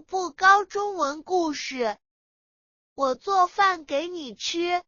步高中文故事，我做饭给你吃。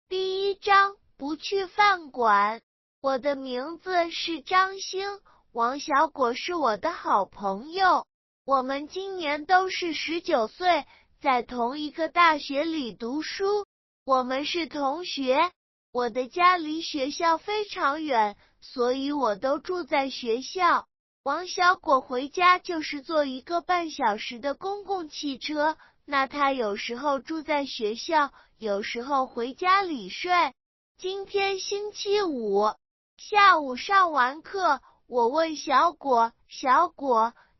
第1章，不去饭馆。我的名字是张星，王小果是我的好朋友。我们今年都是19岁，在同一个大学里读书。我们是同学。我的家离学校非常远，所以我都住在学校。王小果回家就是坐1个半小时的公共汽车，那他有时候住在学校，有时候回家里睡。今天星期五，下午上完课，我问小果，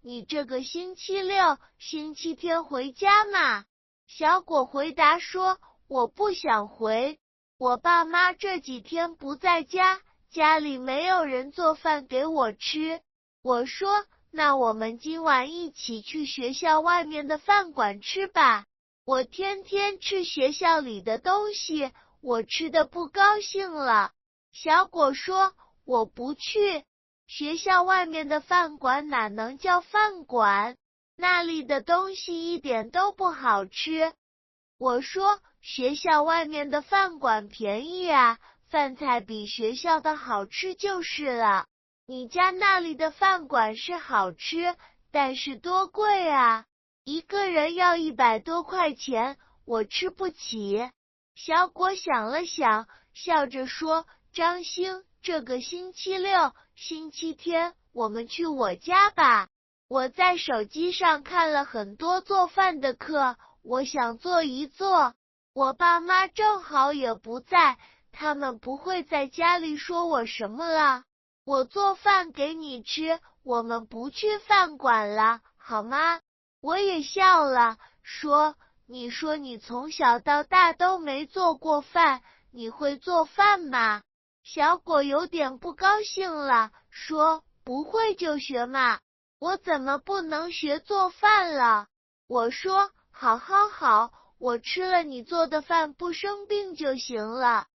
你这个星期六、星期天回家吗？小果回答说，我不想回，我爸妈这几天不在家，家里没有人做饭给我吃。我说，那我们今晚一起去学校外面的饭馆吃吧。我天天吃学校里的东西，我吃得不高兴了。小果说，我不去，学校外面的饭馆哪能叫饭馆？那里的东西一点都不好吃。我说，学校外面的饭馆便宜啊，饭菜比学校的好吃就是了。你家那里的饭馆是好吃，但是多贵啊，一个人要100多块钱，我吃不起。小果想了想，笑着说，张星，这个星期六、星期天我们去我家吧。我在手机上看了很多做饭的课，我想做一做。我爸妈正好也不在，他们不会在家里说我什么了。我做饭给你吃，我们不去饭馆了，好吗？我也笑了，你说你从小到大都没做过饭，你会做饭吗？小果有点不高兴了，说，不会就学嘛，我怎么不能学做饭了？我说，好，我吃了你做的饭不生病就行了。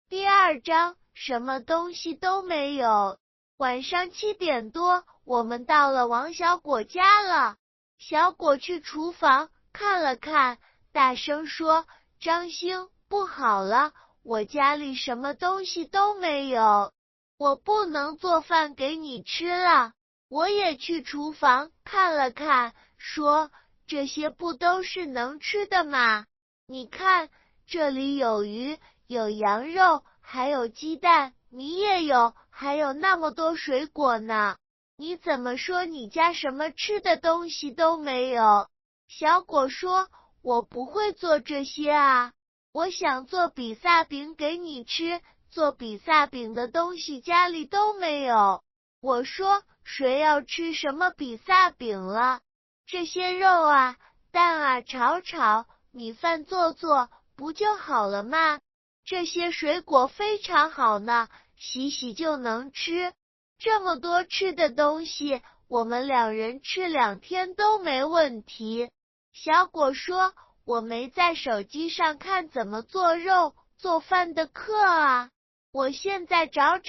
第2章，什么东西都没有。晚上7点多，我们到了王小果家了。小果去厨房看了看，大声说，张星，不好了，我家里什么东西都没有，我不能做饭给你吃了。我也去厨房看了看，说，这些不都是能吃的吗？你看，这里有鱼，有羊肉，还有鸡蛋，米也有，还有那么多水果呢。你怎么说你家什么吃的东西都没有？小果说，我不会做这些啊，我想做比萨饼给你吃，做比萨饼的东西家里都没有。我说，谁要吃什么比萨饼了？这些肉啊、蛋啊炒，米饭做，不就好了吗？这些水果非常好呢，洗就能吃。这么多吃的东西，我们2人吃2天都没问题。小果说，我没在手机上看怎么做肉、做饭的课啊，我现在找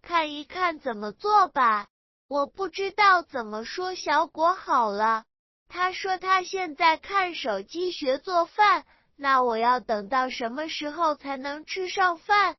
看一看怎么做吧。我不知道怎么说小果好了。他说他现在看手机学做饭，那我要等到什么时候才能吃上饭？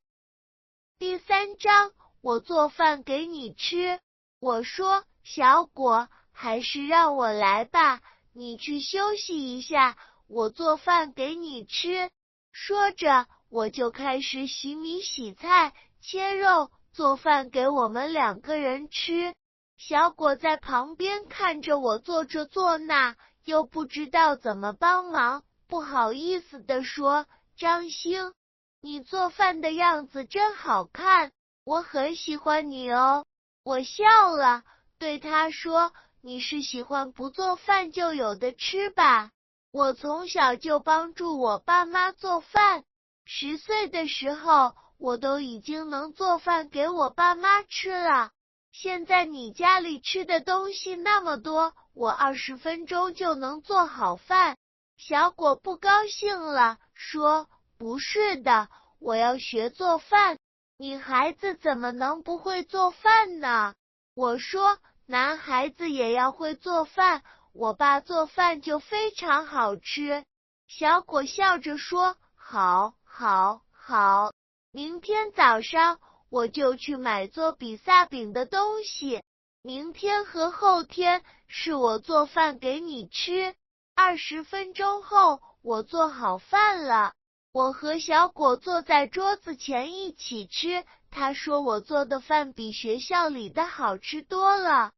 第3章，我做饭给你吃。我说，小果，还是让我来吧，你去休息一下，我做饭给你吃。说着，我就开始洗米洗菜、切肉，做饭给我们2个人吃。小果在旁边看着我做这做那，又不知道怎么帮忙，不好意思地说，张星，你做饭的样子真好看，我很喜欢你哦。我笑了，对他说，你是喜欢不做饭就有的吃吧？我从小就帮助我爸妈做饭，10岁的时候，我都已经能做饭给我爸妈吃了。现在你家里吃的东西那么多，我20分钟就能做好饭。小果不高兴了，说，不是的，我要学做饭，女孩子怎么能不会做饭呢？我说，男孩子也要会做饭，我爸做饭就非常好吃。小果笑着说，好，好，好，明天早上我就去买做比萨饼的东西。明天和后天是我做饭给你吃。20分钟后，我做好饭了。我和小果坐在桌子前一起吃，他说我做的饭比学校里的好吃多了。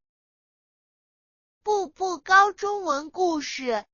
步步高中文故事。